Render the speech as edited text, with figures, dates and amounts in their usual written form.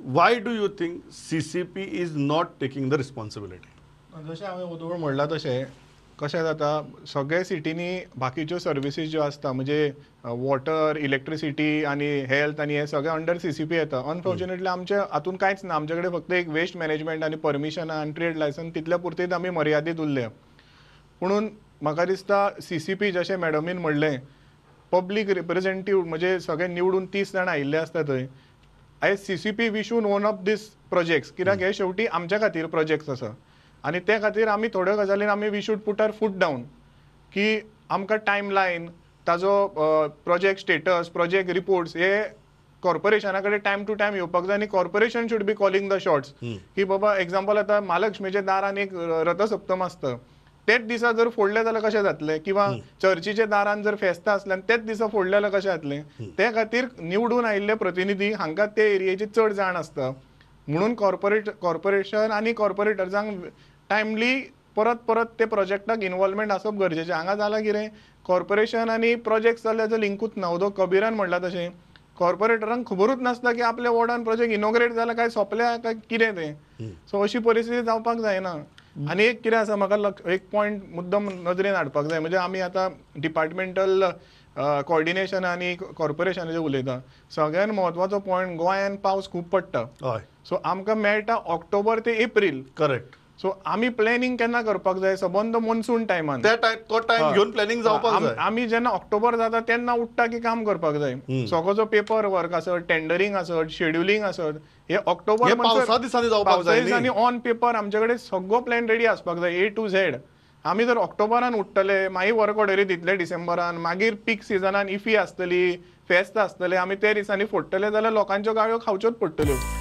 why do you think CCP is not taking the responsibility? जशें हांवें उदोळ म्हणलां तशें कशें जाता सगळे सिटीनी बाकीच्यो सर्विसीस ज्यो आसता म्हणजे वॉटर इलेक्ट्रिसिटी आनी हेल्थ आनी हे सगळे अंडर CCP येता. अनफॉर्च्युनेटली आमचे हातून कांयच ना. आमचे कडेन फक्त एक वेस्ट मॅनेजमेंट आनी परमिशन आनी ट्रेड लायसन्स तितल्या पुरतीच आमी मर्यादीत उरले. म्हणून म्हाका दिसता CCP जशें मॅडमीन म्हणलें पब्लीक रिप्रेझेंटेटिव्ह म्हणजे सगळे निवडून 30 जाण आयिल्ले आसता थंय. आयज CCP we should own up these projects कित्याक हे शेवटी आमच्या खातीर प्रोजेक्ट्स आसा आनी ते खातीर आमी थोड्यो गजालीन आमी we should put our foot down की आमकां टायम लायन ताजो प्रोजेक्ट स्टेटस प्रोजेक्ट रिपोर्ट्स हे कॉर्पोरेशना कडेन टायम टू टायम येवपाक जाय आनी corporation should be calling the shots की बाबा एक्झाम्पल आतां महालक्ष्मीच्या दारान एक रथसप्तम आसता तेच दिसा जर फोडले जाल्यार कशें जातलें किंवा चर्चीच्या दारान जर फेस्त आसलें तेच दिसा फोडले जाल्यार कशें जातलें. ते खातीर निवडून आयिल्ले प्रतिनिधी हांकां ते एरियेची चड जाण आसता म्हणून कॉर्पोरेशन आनी कॉर्पोरेटर्सांक टायमली परत परत ते प्रोजेक्टाक इन्वॉल्वमेंट आसप गरजेचें. हांगा जालां कितें कॉर्पोरेशन आनी प्रोजेक्ट जाल्यार लिंकूच ना. उदो कबिरान म्हणला तशें कॉर्पोरेटरांक खबरूच नासता की आपल्या वॉर्डान प्रोजेक्ट इनॉग्रेट जाला काय सोंपल्या काय कितें तें. सो अशी परिस्थिती जावपाक जायना. आनी एक कितें आसा म्हाका एक पॉयंट मुद्दम नदरेन हाडपाक जाय म्हणजे आमी आतां डिपार्टमेंटल कॉर्डिनेशन आनी कॉर्पोरेशनाचेर उलयता. सगळ्यान म्हत्वाचो पॉयंट गोंयान पावस खूब पडटा. सो आमकां मेळटा ऑक्टोबर ते एप्रील. करेक्ट. सो आमी प्लॅनिंग केन्ना करपाक जाय सबंद मॉन्सून टायमान तो टायम घेवन प्लॅनिंग जावपाक जाय. आमी जेन्ना ऑक्टोबर जाता तेन्ना उठ्ठा की काम करपाक जाय. सगळो जो पेपर वर्क आसत टेंडरींग आसत शेड्युलिंग आसत हे ऑक्टोबर पावसा दिसांनी जावपाक जाय आनी ऑन पेपर आमचे कडेन सगळो प्लॅन रेडी आसपाक जाय A to Z. आमी जर ऑक्टोबरान उठ्ठले मागीर वर्क ऑर्डरी दितले डिसेंबरान मागीर पीक सिजनान इफी आसतली फेस्त आसतले आमी ते दिसांनी फोडटले जाल्यार लोकांच्यो गाळयो खावच्योच पडटल्यो.